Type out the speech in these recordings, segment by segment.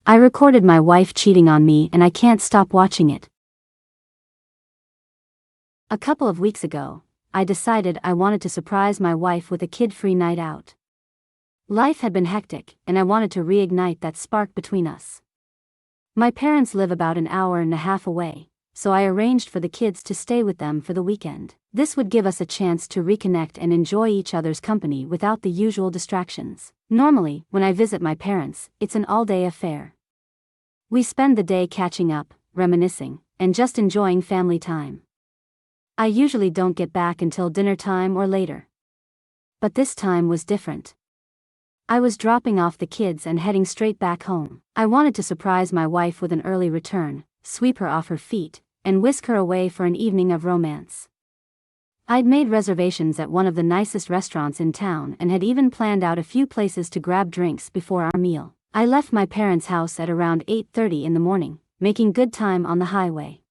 I recorded my wife cheating on me and I can't stop watching it. A couple of weeks ago, I decided I wanted to surprise my wife with a kid-free night out. Life had been hectic, and I wanted to reignite that spark between us. My parents live about an hour and a half away, so I arranged for the kids to stay with them for the weekend. This would give us a chance to reconnect and enjoy each other's company without the usual distractions. Normally, when I visit my parents, it's an all-day affair. We spend the day catching up, reminiscing, and just enjoying family time. I usually don't get back until dinner time or later. But this time was different. I was dropping off the kids and heading straight back home. I wanted to surprise my wife with an early return, sweep her off her feet, and whisk her away for an evening of romance. I'd made reservations at one of the nicest restaurants in town and had even planned out a few places to grab drinks before our meal. I left my parents' house at around 8:30 in the morning, making good time on the highway.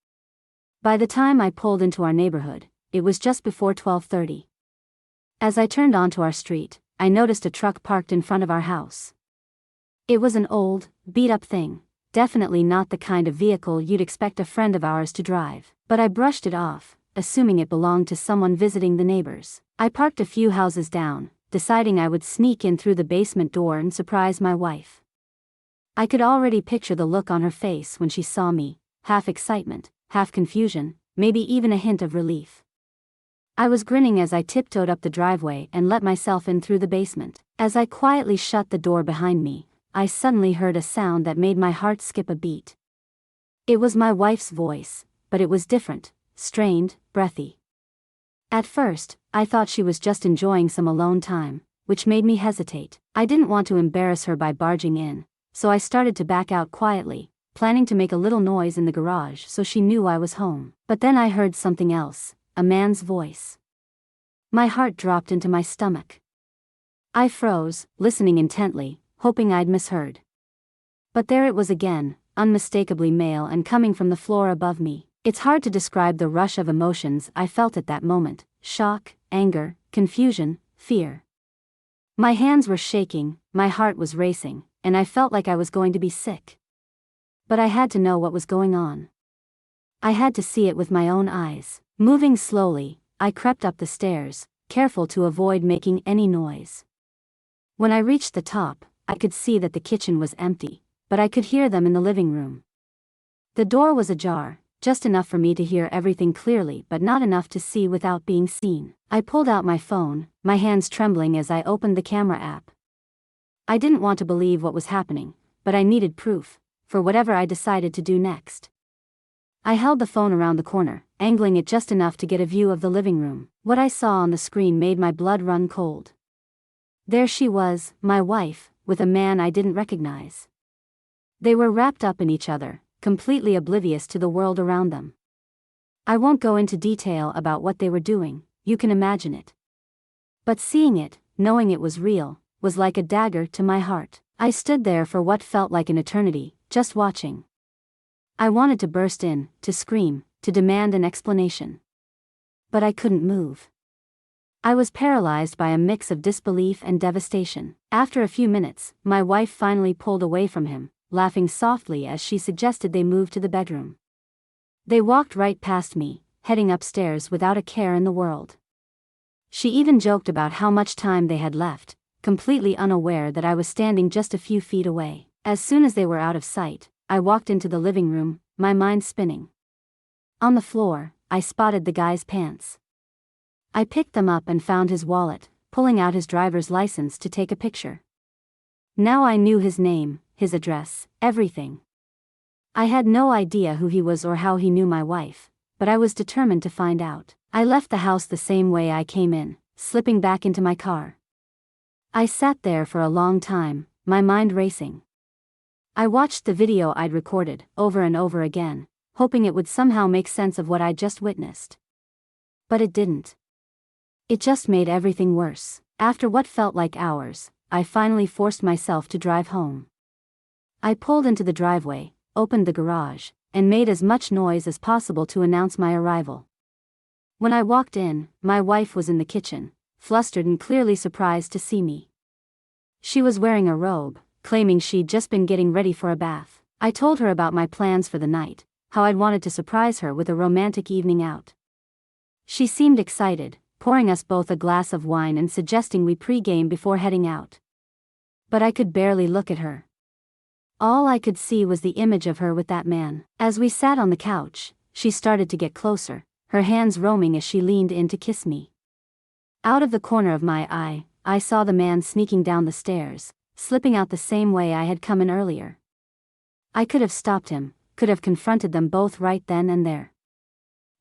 By the time I pulled into our neighborhood, it was just before 12:30. As I turned onto our street, I noticed a truck parked in front of our house. It was an old, beat-up thing, definitely not the kind of vehicle you'd expect a friend of ours to drive, but I brushed it off, assuming it belonged to someone visiting the neighbors. I parked a few houses down, deciding I would sneak in through the basement door and surprise my wife. I could already picture the look on her face when she saw me, half excitement, half confusion, maybe even a hint of relief. I was grinning as I tiptoed up the driveway and let myself in through the basement. As I quietly shut the door behind me, I suddenly heard a sound that made my heart skip a beat. It was my wife's voice, but it was different, strained, breathy. At first, I thought she was just enjoying some alone time, which made me hesitate. I didn't want to embarrass her by barging in, so I started to back out quietly, planning to make a little noise in the garage so she knew I was home. But then I heard something else. A man's voice. My heart dropped into my stomach. I froze, listening intently, hoping I'd misheard. But there it was again, unmistakably male and coming from the floor above me. It's hard to describe the rush of emotions I felt at that moment: shock, anger, confusion, fear. My hands were shaking, my heart was racing, and I felt like I was going to be sick. But I had to know what was going on. I had to see it with my own eyes. Moving slowly, I crept up the stairs, careful to avoid making any noise. When I reached the top, I could see that the kitchen was empty, but I could hear them in the living room. The door was ajar, just enough for me to hear everything clearly but not enough to see without being seen. I pulled out my phone, my hands trembling as I opened the camera app. I didn't want to believe what was happening, but I needed proof, for whatever I decided to do next. I held the phone around the corner, angling it just enough to get a view of the living room. What I saw on the screen made my blood run cold. There she was, my wife, with a man I didn't recognize. They were wrapped up in each other, completely oblivious to the world around them. I won't go into detail about what they were doing, you can imagine it. But seeing it, knowing it was real, was like a dagger to my heart. I stood there for what felt like an eternity, just watching. I wanted to burst in, to scream, to demand an explanation. But I couldn't move. I was paralyzed by a mix of disbelief and devastation. After a few minutes, my wife finally pulled away from him, laughing softly as she suggested they move to the bedroom. They walked right past me, heading upstairs without a care in the world. She even joked about how much time they had left, completely unaware that I was standing just a few feet away. As soon as they were out of sight, I walked into the living room, my mind spinning. On the floor, I spotted the guy's pants. I picked them up and found his wallet, pulling out his driver's license to take a picture. Now I knew his name, his address, everything. I had no idea who he was or how he knew my wife, but I was determined to find out. I left the house the same way I came in, slipping back into my car. I sat there for a long time, my mind racing. I watched the video I'd recorded, over and over again, hoping it would somehow make sense of what I'd just witnessed. But it didn't. It just made everything worse. After what felt like hours, I finally forced myself to drive home. I pulled into the driveway, opened the garage, and made as much noise as possible to announce my arrival. When I walked in, my wife was in the kitchen, flustered and clearly surprised to see me. She was wearing a robe, claiming she'd just been getting ready for a bath. I told her about my plans for the night, how I'd wanted to surprise her with a romantic evening out. She seemed excited, pouring us both a glass of wine and suggesting we pre-game before heading out. But I could barely look at her. All I could see was the image of her with that man. As we sat on the couch, she started to get closer, her hands roaming as she leaned in to kiss me. Out of the corner of my eye, I saw the man sneaking down the stairs, slipping out the same way I had come in earlier. I could have stopped him, could have confronted them both right then and there.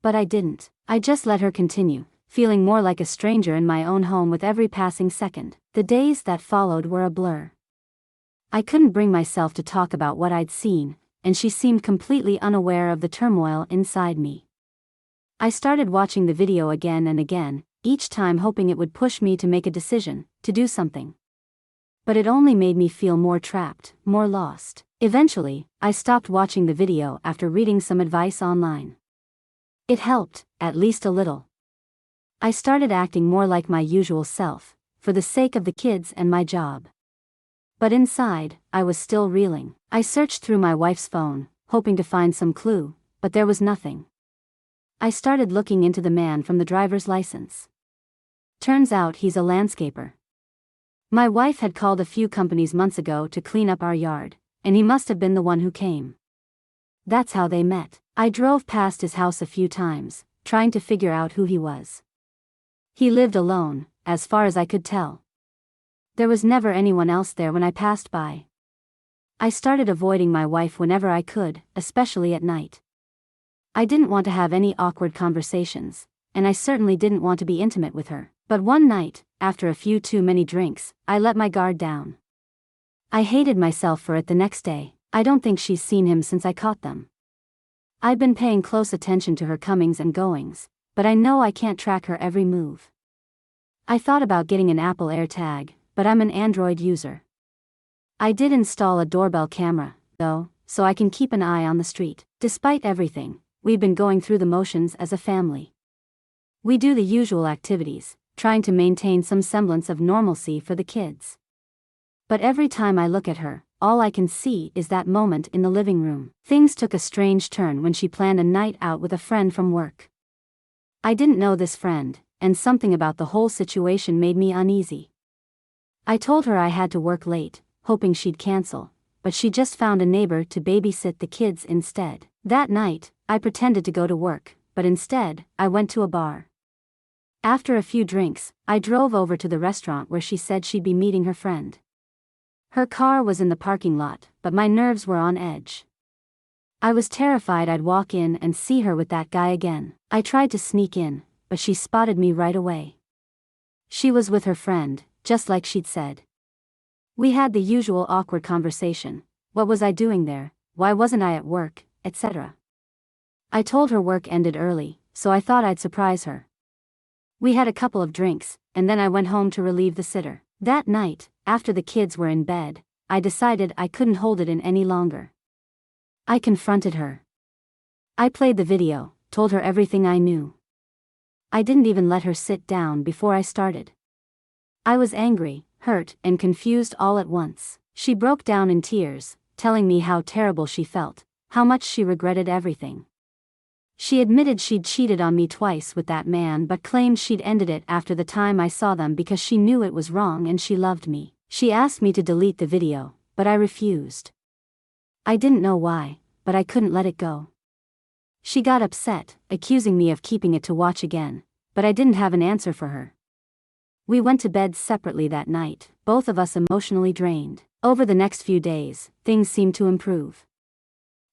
But I didn't. I just let her continue, feeling more like a stranger in my own home with every passing second. The days that followed were a blur. I couldn't bring myself to talk about what I'd seen, and she seemed completely unaware of the turmoil inside me. I started watching the video again and again, each time hoping it would push me to make a decision, to do something. But it only made me feel more trapped, more lost. Eventually, I stopped watching the video after reading some advice online. It helped, at least a little. I started acting more like my usual self, for the sake of the kids and my job. But inside, I was still reeling. I searched through my wife's phone, hoping to find some clue, but there was nothing. I started looking into the man from the driver's license. Turns out he's a landscaper. My wife had called a few companies months ago to clean up our yard, and he must have been the one who came. That's how they met. I drove past his house a few times, trying to figure out who he was. He lived alone, as far as I could tell. There was never anyone else there when I passed by. I started avoiding my wife whenever I could, especially at night. I didn't want to have any awkward conversations, and I certainly didn't want to be intimate with her. But one night, after a few too many drinks, I let my guard down. I hated myself for it the next day. I don't think she's seen him since I caught them. I've been paying close attention to her comings and goings, but I know I can't track her every move. I thought about getting an Apple AirTag, but I'm an Android user. I did install a doorbell camera, though, so I can keep an eye on the street. Despite everything, we've been going through the motions as a family. We do the usual activities, trying to maintain some semblance of normalcy for the kids. But every time I look at her, all I can see is that moment in the living room. Things took a strange turn when she planned a night out with a friend from work. I didn't know this friend, and something about the whole situation made me uneasy. I told her I had to work late, hoping she'd cancel, but she just found a neighbor to babysit the kids instead. That night, I pretended to go to work, but instead, I went to a bar. After a few drinks, I drove over to the restaurant where she said she'd be meeting her friend. Her car was in the parking lot, but my nerves were on edge. I was terrified I'd walk in and see her with that guy again. I tried to sneak in, but she spotted me right away. She was with her friend, just like she'd said. We had the usual awkward conversation. What was I doing there? Why wasn't I at work, etc. I told her work ended early, so I thought I'd surprise her. We had a couple of drinks, and then I went home to relieve the sitter. That night, after the kids were in bed, I decided I couldn't hold it in any longer. I confronted her. I played the video, told her everything I knew. I didn't even let her sit down before I started. I was angry, hurt, and confused all at once. She broke down in tears, telling me how terrible she felt, how much she regretted everything. She admitted she'd cheated on me twice with that man but claimed she'd ended it after the time I saw them because she knew it was wrong and she loved me. She asked me to delete the video, but I refused. I didn't know why, but I couldn't let it go. She got upset, accusing me of keeping it to watch again, but I didn't have an answer for her. We went to bed separately that night, both of us emotionally drained. Over the next few days, things seemed to improve.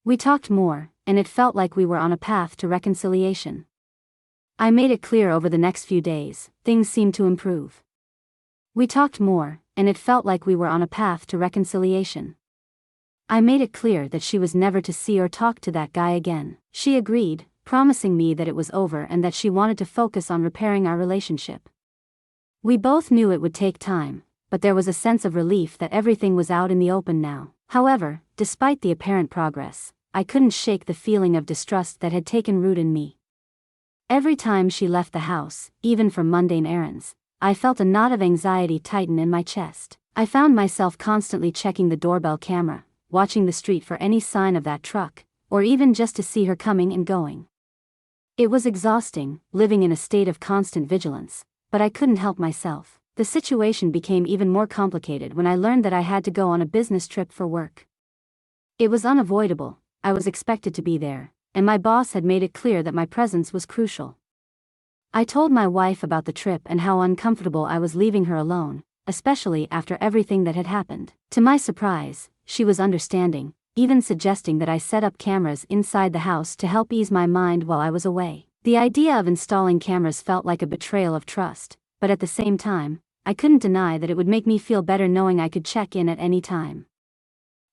We talked more, and it felt like we were on a path to reconciliation. I made it clear over the next few days, things seemed to improve. We talked more, and it felt like we were on a path to reconciliation. I made it clear that she was never to see or talk to that guy again. She agreed, promising me that it was over and that she wanted to focus on repairing our relationship. We both knew it would take time, but there was a sense of relief that everything was out in the open now. However, despite the apparent progress, I couldn't shake the feeling of distrust that had taken root in me. Every time she left the house, even for mundane errands, I felt a knot of anxiety tighten in my chest. I found myself constantly checking the doorbell camera, watching the street for any sign of that truck, or even just to see her coming and going. It was exhausting, living in a state of constant vigilance, but I couldn't help myself. The situation became even more complicated when I learned that I had to go on a business trip for work. It was unavoidable, I was expected to be there, and my boss had made it clear that my presence was crucial. I told my wife about the trip and how uncomfortable I was leaving her alone, especially after everything that had happened. To my surprise, she was understanding, even suggesting that I set up cameras inside the house to help ease my mind while I was away. The idea of installing cameras felt like a betrayal of trust, but at the same time, I couldn't deny that it would make me feel better knowing I could check in at any time.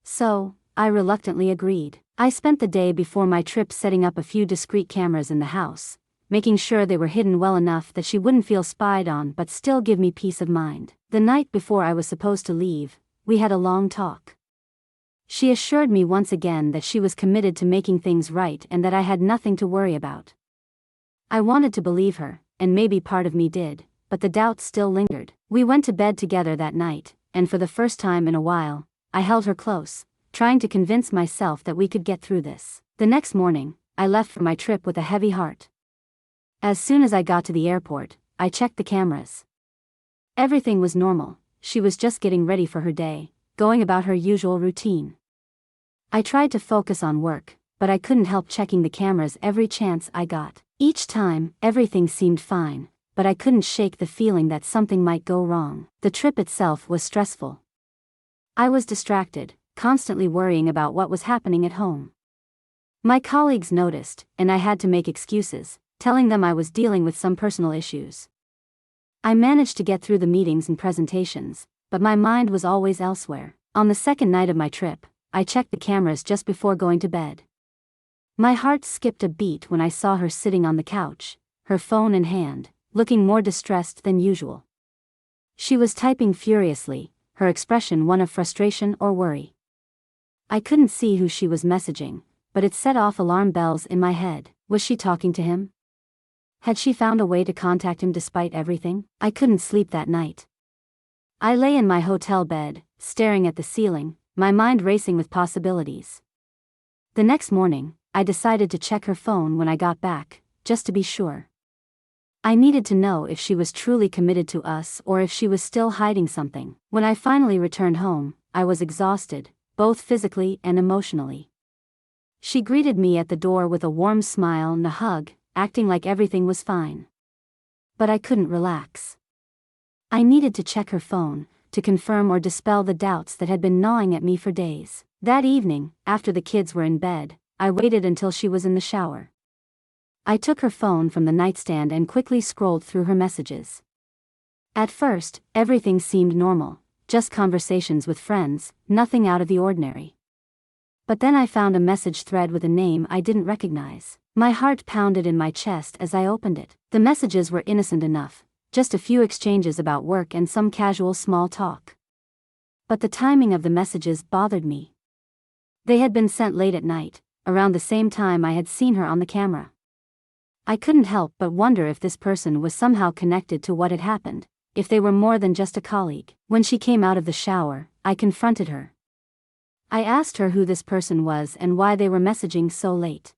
So, I reluctantly agreed. I spent the day before my trip setting up a few discreet cameras in the house, making sure they were hidden well enough that she wouldn't feel spied on but still give me peace of mind. The night before I was supposed to leave, we had a long talk. She assured me once again that she was committed to making things right and that I had nothing to worry about. I wanted to believe her, and maybe part of me did, but the doubt still lingered. We went to bed together that night, and for the first time in a while, I held her close, trying to convince myself that we could get through this. The next morning, I left for my trip with a heavy heart. As soon as I got to the airport, I checked the cameras. Everything was normal, she was just getting ready for her day, going about her usual routine. I tried to focus on work, but I couldn't help checking the cameras every chance I got. Each time, everything seemed fine, but I couldn't shake the feeling that something might go wrong. The trip itself was stressful. I was distracted, constantly worrying about what was happening at home. My colleagues noticed, and I had to make excuses, telling them I was dealing with some personal issues. I managed to get through the meetings and presentations, but my mind was always elsewhere. On the second night of my trip, I checked the cameras just before going to bed. My heart skipped a beat when I saw her sitting on the couch, her phone in hand, looking more distressed than usual. She was typing furiously, her expression one of frustration or worry. I couldn't see who she was messaging, but it set off alarm bells in my head. Was she talking to him? Had she found a way to contact him despite everything? I couldn't sleep that night. I lay in my hotel bed, staring at the ceiling, my mind racing with possibilities. The next morning, I decided to check her phone when I got back, just to be sure. I needed to know if she was truly committed to us or if she was still hiding something. When I finally returned home, I was exhausted, both physically and emotionally. She greeted me at the door with a warm smile and a hug, acting like everything was fine. But I couldn't relax. I needed to check her phone, to confirm or dispel the doubts that had been gnawing at me for days. That evening, after the kids were in bed, I waited until she was in the shower. I took her phone from the nightstand and quickly scrolled through her messages. At first, everything seemed normal, just conversations with friends, nothing out of the ordinary. But then I found a message thread with a name I didn't recognize. My heart pounded in my chest as I opened it. The messages were innocent enough, just a few exchanges about work and some casual small talk. But the timing of the messages bothered me. They had been sent late at night, around the same time I had seen her on the camera. I couldn't help but wonder if this person was somehow connected to what had happened, if they were more than just a colleague. When she came out of the shower, I confronted her. I asked her who this person was and why they were messaging so late.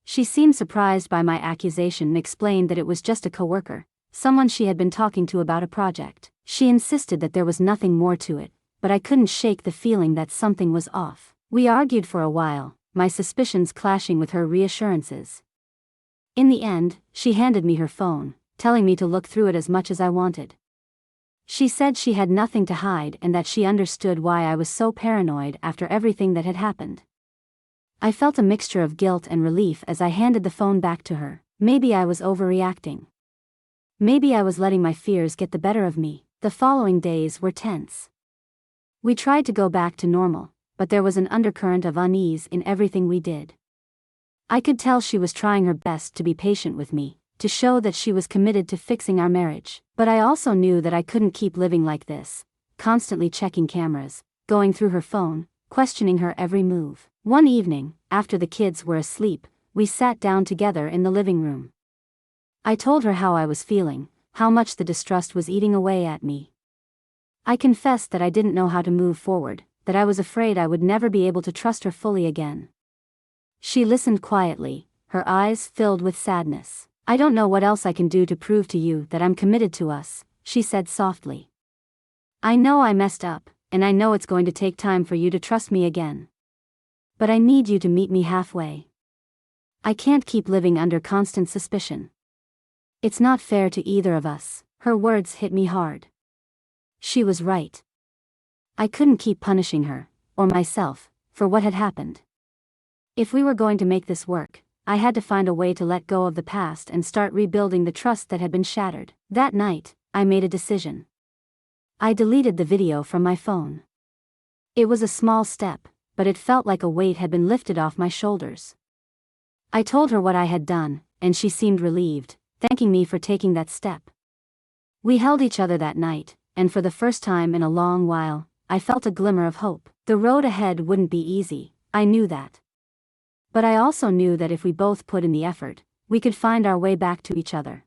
She seemed surprised by my accusation and explained that it was just a coworker, someone she had been talking to about a project. She insisted that there was nothing more to it, but I couldn't shake the feeling that something was off. We argued for a while, my suspicions clashing with her reassurances. In the end, she handed me her phone, telling me to look through it as much as I wanted. She said she had nothing to hide and that she understood why I was so paranoid after everything that had happened. I felt a mixture of guilt and relief as I handed the phone back to her. Maybe I was overreacting. Maybe I was letting my fears get the better of me. The following days were tense. We tried to go back to normal, but there was an undercurrent of unease in everything we did. I could tell she was trying her best to be patient with me, to show that she was committed to fixing our marriage. But I also knew that I couldn't keep living like this, constantly checking cameras, going through her phone, questioning her every move. One evening, after the kids were asleep, we sat down together in the living room. I told her how I was feeling, how much the distrust was eating away at me. I confessed that I didn't know how to move forward, that I was afraid I would never be able to trust her fully again. She listened quietly, her eyes filled with sadness. "I don't know what else I can do to prove to you that I'm committed to us," she said softly. "I know I messed up, and I know it's going to take time for you to trust me again. But I need you to meet me halfway. I can't keep living under constant suspicion. It's not fair to either of us." Her words hit me hard. She was right. I couldn't keep punishing her, or myself, for what had happened. If we were going to make this work, I had to find a way to let go of the past and start rebuilding the trust that had been shattered. That night, I made a decision. I deleted the video from my phone. It was a small step, but it felt like a weight had been lifted off my shoulders. I told her what I had done, and she seemed relieved, thanking me for taking that step. We held each other that night, and for the first time in a long while, I felt a glimmer of hope. The road ahead wouldn't be easy, I knew that. But I also knew that if we both put in the effort, we could find our way back to each other.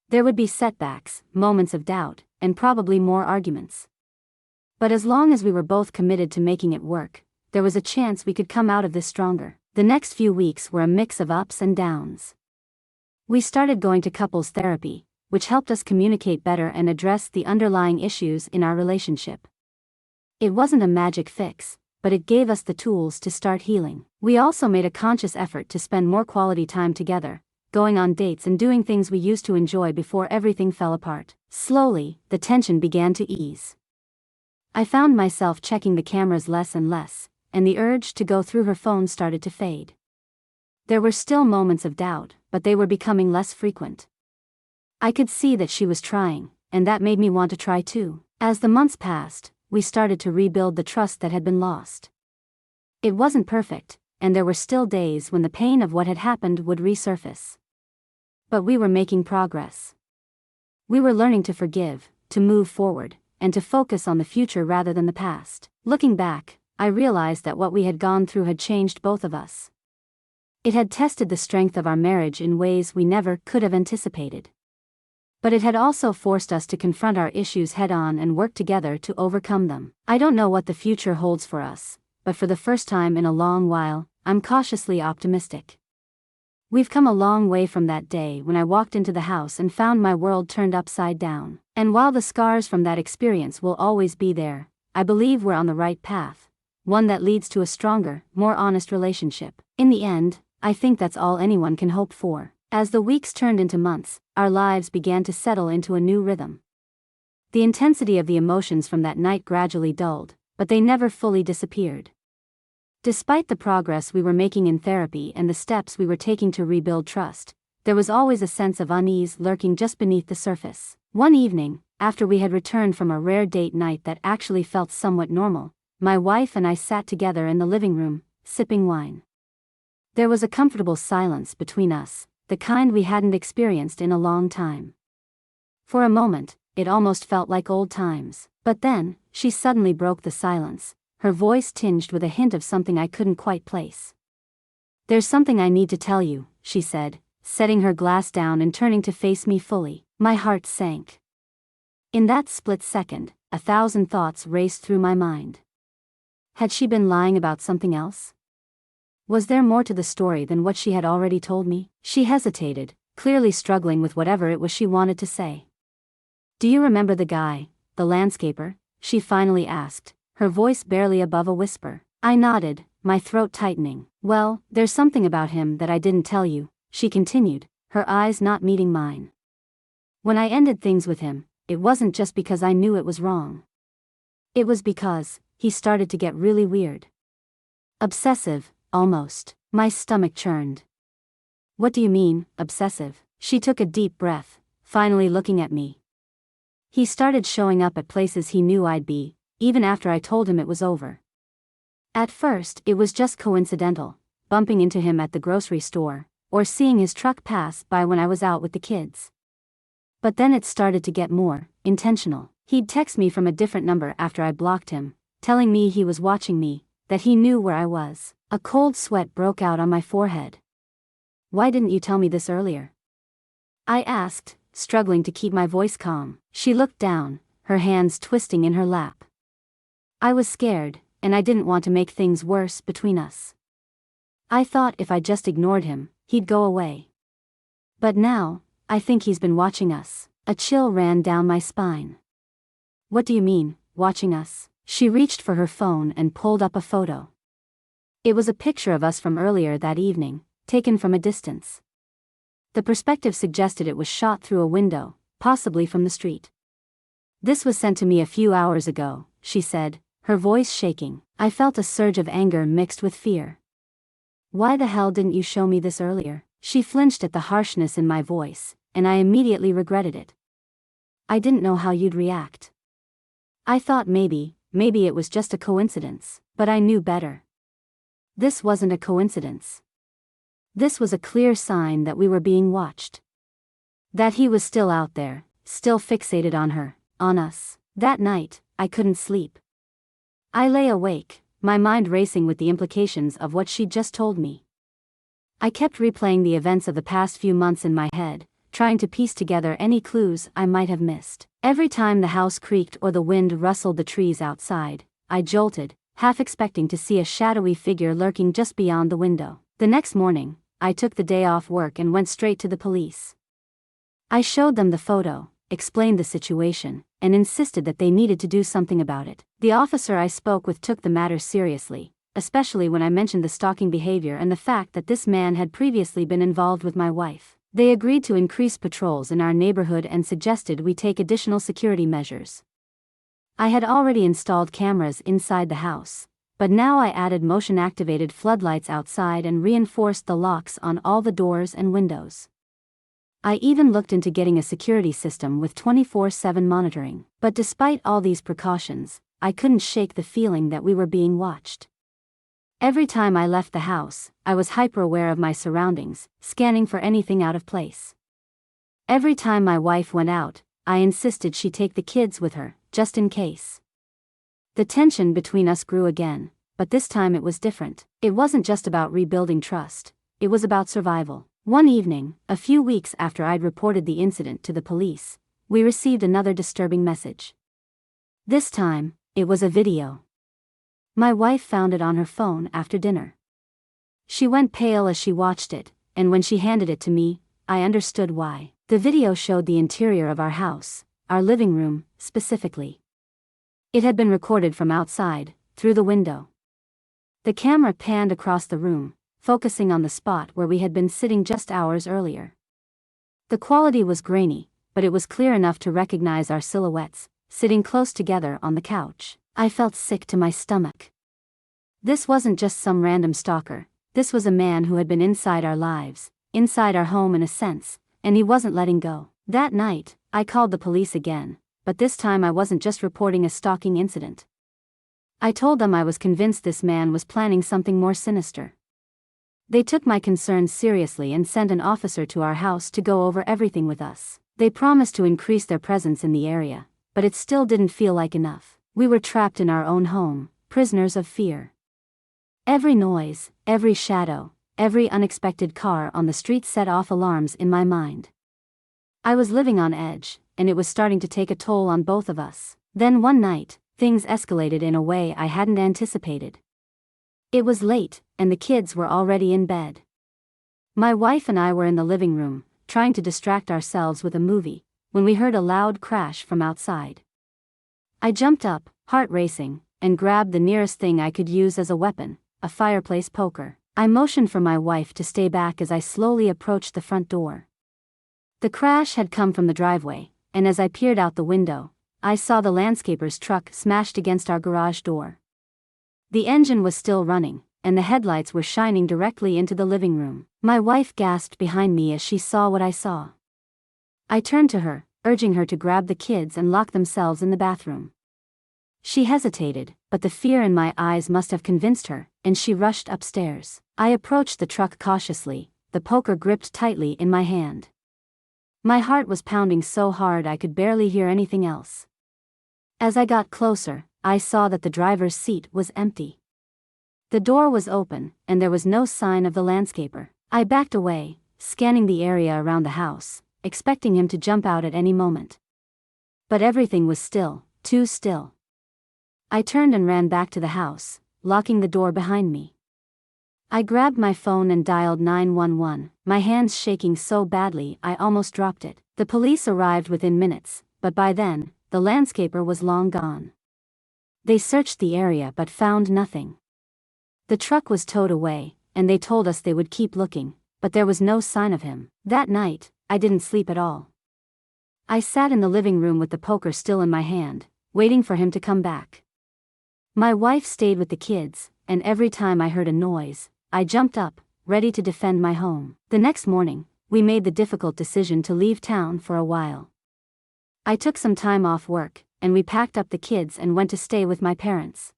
There would be setbacks, moments of doubt, and probably more arguments. But as long as we were both committed to making it work, there was a chance we could come out of this stronger. The next few weeks were a mix of ups and downs. We started going to couples therapy, which helped us communicate better and address the underlying issues in our relationship. It wasn't a magic fix, but it gave us the tools to start healing. We also made a conscious effort to spend more quality time together, going on dates and doing things we used to enjoy before everything fell apart. Slowly, the tension began to ease. I found myself checking the cameras less and less, and the urge to go through her phone started to fade. There were still moments of doubt, but they were becoming less frequent. I could see that she was trying, and that made me want to try too. As the months passed, we started to rebuild the trust that had been lost. It wasn't perfect, and there were still days when the pain of what had happened would resurface. But we were making progress. We were learning to forgive, to move forward, and to focus on the future rather than the past. Looking back, I realized that what we had gone through had changed both of us. It had tested the strength of our marriage in ways we never could have anticipated. But it had also forced us to confront our issues head-on and work together to overcome them. I don't know what the future holds for us, but for the first time in a long while, I'm cautiously optimistic. We've come a long way from that day when I walked into the house and found my world turned upside down. And while the scars from that experience will always be there, I believe we're on the right path, one that leads to a stronger, more honest relationship. In the end, I think that's all anyone can hope for. As the weeks turned into months, our lives began to settle into a new rhythm. The intensity of the emotions from that night gradually dulled, but they never fully disappeared. Despite the progress we were making in therapy and the steps we were taking to rebuild trust, there was always a sense of unease lurking just beneath the surface. One evening, after we had returned from a rare date night that actually felt somewhat normal, my wife and I sat together in the living room, sipping wine. There was a comfortable silence between us, the kind we hadn't experienced in a long time. For a moment, it almost felt like old times. But then, she suddenly broke the silence, her voice tinged with a hint of something I couldn't quite place. "There's something I need to tell you," she said, setting her glass down and turning to face me fully. My heart sank. In that split second, 1,000 thoughts raced through my mind. Had she been lying about something else? Was there more to the story than what she had already told me? She hesitated, clearly struggling with whatever it was she wanted to say. "Do you remember the guy, the landscaper?" she finally asked, her voice barely above a whisper. I nodded, my throat tightening. "Well, there's something about him that I didn't tell you," she continued, her eyes not meeting mine. "When I ended things with him, it wasn't just because I knew it was wrong. It was because he started to get really weird. Obsessive, almost." My stomach churned. "What do you mean, obsessive?" She took a deep breath, finally looking at me. "He started showing up at places he knew I'd be, even after I told him it was over. At first, it was just coincidental, bumping into him at the grocery store, or seeing his truck pass by when I was out with the kids. But then it started to get more intentional. He'd text me from a different number after I blocked him, telling me he was watching me, that he knew where I was." A cold sweat broke out on my forehead. "Why didn't you tell me this earlier?" I asked, struggling to keep my voice calm. She looked down, her hands twisting in her lap. I was scared, and I didn't want to make things worse between us. I thought if I just ignored him, he'd go away. But now, I think he's been watching us. A chill ran down my spine. What do you mean, watching us? She reached for her phone and pulled up a photo. It was a picture of us from earlier that evening, taken from a distance. The perspective suggested it was shot through a window, possibly from the street. This was sent to me a few hours ago, she said, her voice shaking. I felt a surge of anger mixed with fear. Why the hell didn't you show me this earlier? She flinched at the harshness in my voice, and I immediately regretted it. I didn't know how you'd react. I thought maybe it was just a coincidence, but I knew better. This wasn't a coincidence. This was a clear sign that we were being watched. That he was still out there, still fixated on her, on us. That night, I couldn't sleep. I lay awake, my mind racing with the implications of what she'd just told me. I kept replaying the events of the past few months in my head, trying to piece together any clues I might have missed. Every time the house creaked or the wind rustled the trees outside, I jolted, half expecting to see a shadowy figure lurking just beyond the window. The next morning, I took the day off work and went straight to the police. I showed them the photo, explained the situation, and insisted that they needed to do something about it. The officer I spoke with took the matter seriously, especially when I mentioned the stalking behavior and the fact that this man had previously been involved with my wife. They agreed to increase patrols in our neighborhood and suggested we take additional security measures. I had already installed cameras inside the house, but now I added motion-activated floodlights outside and reinforced the locks on all the doors and windows. I even looked into getting a security system with 24/7 monitoring. But despite all these precautions, I couldn't shake the feeling that we were being watched. Every time I left the house, I was hyper-aware of my surroundings, scanning for anything out of place. Every time my wife went out, I insisted she take the kids with her, just in case. The tension between us grew again, but this time it was different. It wasn't just about rebuilding trust, it was about survival. One evening, a few weeks after I'd reported the incident to the police, we received another disturbing message. This time, it was a video. My wife found it on her phone after dinner. She went pale as she watched it, and when she handed it to me, I understood why. The video showed the interior of our house, our living room, specifically. It had been recorded from outside, through the window. The camera panned across the room, focusing on the spot where we had been sitting just hours earlier. The quality was grainy, but it was clear enough to recognize our silhouettes, sitting close together on the couch. I felt sick to my stomach. This wasn't just some random stalker, this was a man who had been inside our lives, inside our home in a sense, and he wasn't letting go. That night, I called the police again, but this time I wasn't just reporting a stalking incident. I told them I was convinced this man was planning something more sinister. They took my concerns seriously and sent an officer to our house to go over everything with us. They promised to increase their presence in the area, but it still didn't feel like enough. We were trapped in our own home, prisoners of fear. Every noise, every shadow, every unexpected car on the street set off alarms in my mind. I was living on edge, and it was starting to take a toll on both of us. Then one night, things escalated in a way I hadn't anticipated. It was late, and the kids were already in bed. My wife and I were in the living room, trying to distract ourselves with a movie, when we heard a loud crash from outside. I jumped up, heart racing, and grabbed the nearest thing I could use as a weapon, a fireplace poker. I motioned for my wife to stay back as I slowly approached the front door. The crash had come from the driveway, and as I peered out the window, I saw the landscaper's truck smashed against our garage door. The engine was still running, and the headlights were shining directly into the living room. My wife gasped behind me as she saw what I saw. I turned to her, urging her to grab the kids and lock themselves in the bathroom. She hesitated, but the fear in my eyes must have convinced her, and she rushed upstairs. I approached the truck cautiously, the poker gripped tightly in my hand. My heart was pounding so hard I could barely hear anything else. As I got closer, I saw that the driver's seat was empty. The door was open, and there was no sign of the landscaper. I backed away, scanning the area around the house, expecting him to jump out at any moment. But everything was still, too still. I turned and ran back to the house, locking the door behind me. I grabbed my phone and dialed 911, my hands shaking so badly I almost dropped it. The police arrived within minutes, but by then, the landscaper was long gone. They searched the area but found nothing. The truck was towed away, and they told us they would keep looking, but there was no sign of him. That night, I didn't sleep at all. I sat in the living room with the poker still in my hand, waiting for him to come back. My wife stayed with the kids, and every time I heard a noise, I jumped up, ready to defend my home. The next morning, we made the difficult decision to leave town for a while. I took some time off work, and we packed up the kids and went to stay with my parents.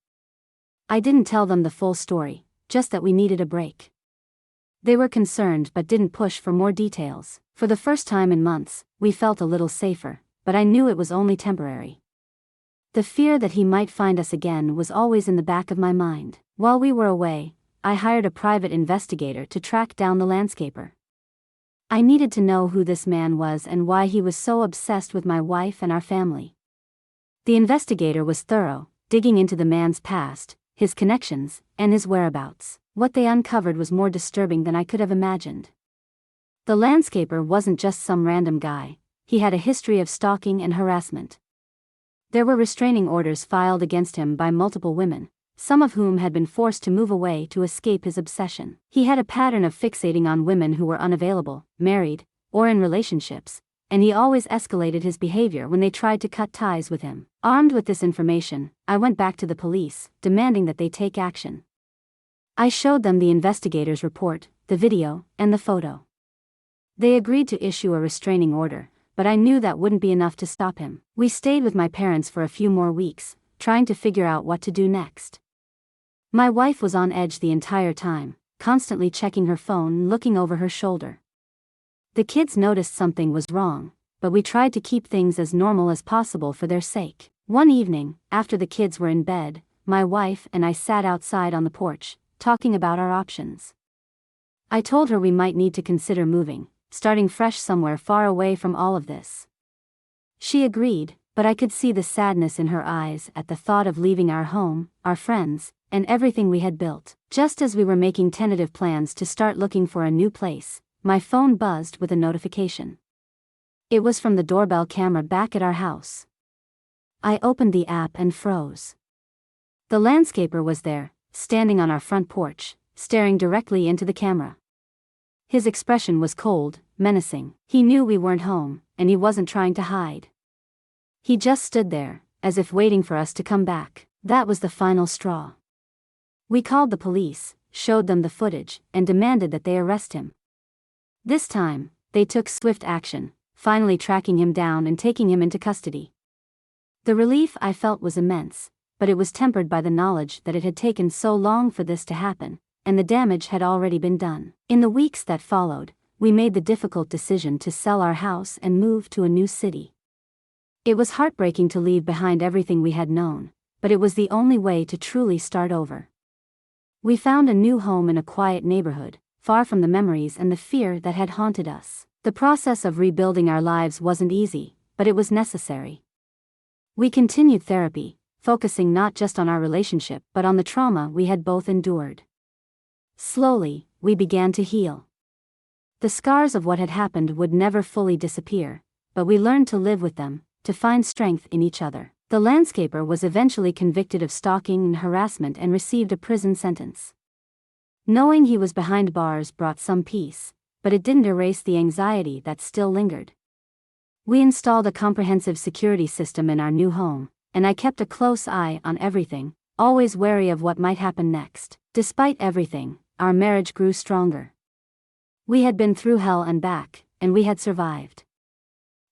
I didn't tell them the full story, just that we needed a break. They were concerned but didn't push for more details. For the first time in months, we felt a little safer, but I knew it was only temporary. The fear that he might find us again was always in the back of my mind. While we were away, I hired a private investigator to track down the landscaper. I needed to know who this man was and why he was so obsessed with my wife and our family. The investigator was thorough, digging into the man's past, his connections, and his whereabouts. What they uncovered was more disturbing than I could have imagined. The landscaper wasn't just some random guy, he had a history of stalking and harassment. There were restraining orders filed against him by multiple women, some of whom had been forced to move away to escape his obsession. He had a pattern of fixating on women who were unavailable, married, or in relationships, and he always escalated his behavior when they tried to cut ties with him. Armed with this information, I went back to the police, demanding that they take action. I showed them the investigator's report, the video, and the photo. They agreed to issue a restraining order, but I knew that wouldn't be enough to stop him. We stayed with my parents for a few more weeks, trying to figure out what to do next. My wife was on edge the entire time, constantly checking her phone and looking over her shoulder. The kids noticed something was wrong, but we tried to keep things as normal as possible for their sake. One evening, after the kids were in bed, my wife and I sat outside on the porch, talking about our options. I told her we might need to consider moving, starting fresh somewhere far away from all of this. She agreed, but I could see the sadness in her eyes at the thought of leaving our home, our friends, and everything we had built. Just as we were making tentative plans to start looking for a new place, my phone buzzed with a notification. It was from the doorbell camera back at our house. I opened the app and froze. The landscaper was there, standing on our front porch, staring directly into the camera. His expression was cold, menacing. He knew we weren't home, and he wasn't trying to hide. He just stood there, as if waiting for us to come back. That was the final straw. We called the police, showed them the footage, and demanded that they arrest him. This time, they took swift action, finally tracking him down and taking him into custody. The relief I felt was immense, but it was tempered by the knowledge that it had taken so long for this to happen, and the damage had already been done. In the weeks that followed, we made the difficult decision to sell our house and move to a new city. It was heartbreaking to leave behind everything we had known, but it was the only way to truly start over. We found a new home in a quiet neighborhood, far from the memories and the fear that had haunted us. The process of rebuilding our lives wasn't easy, but it was necessary. We continued therapy, focusing not just on our relationship but on the trauma we had both endured. Slowly, we began to heal. The scars of what had happened would never fully disappear, but we learned to live with them, to find strength in each other. The landscaper was eventually convicted of stalking and harassment and received a prison sentence. Knowing he was behind bars brought some peace, but it didn't erase the anxiety that still lingered. We installed a comprehensive security system in our new home, and I kept a close eye on everything, always wary of what might happen next. Despite everything, our marriage grew stronger. We had been through hell and back, and we had survived.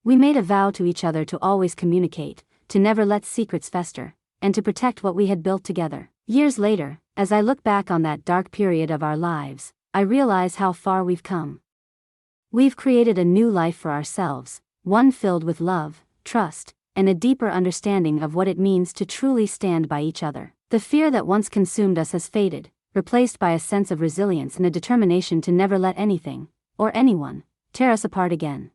We made a vow to each other to always communicate, to never let secrets fester, and to protect what we had built together. Years later, as I look back on that dark period of our lives, I realize how far we've come. We've created a new life for ourselves, one filled with love, trust, and a deeper understanding of what it means to truly stand by each other. The fear that once consumed us has faded, replaced by a sense of resilience and a determination to never let anything, or anyone, tear us apart again.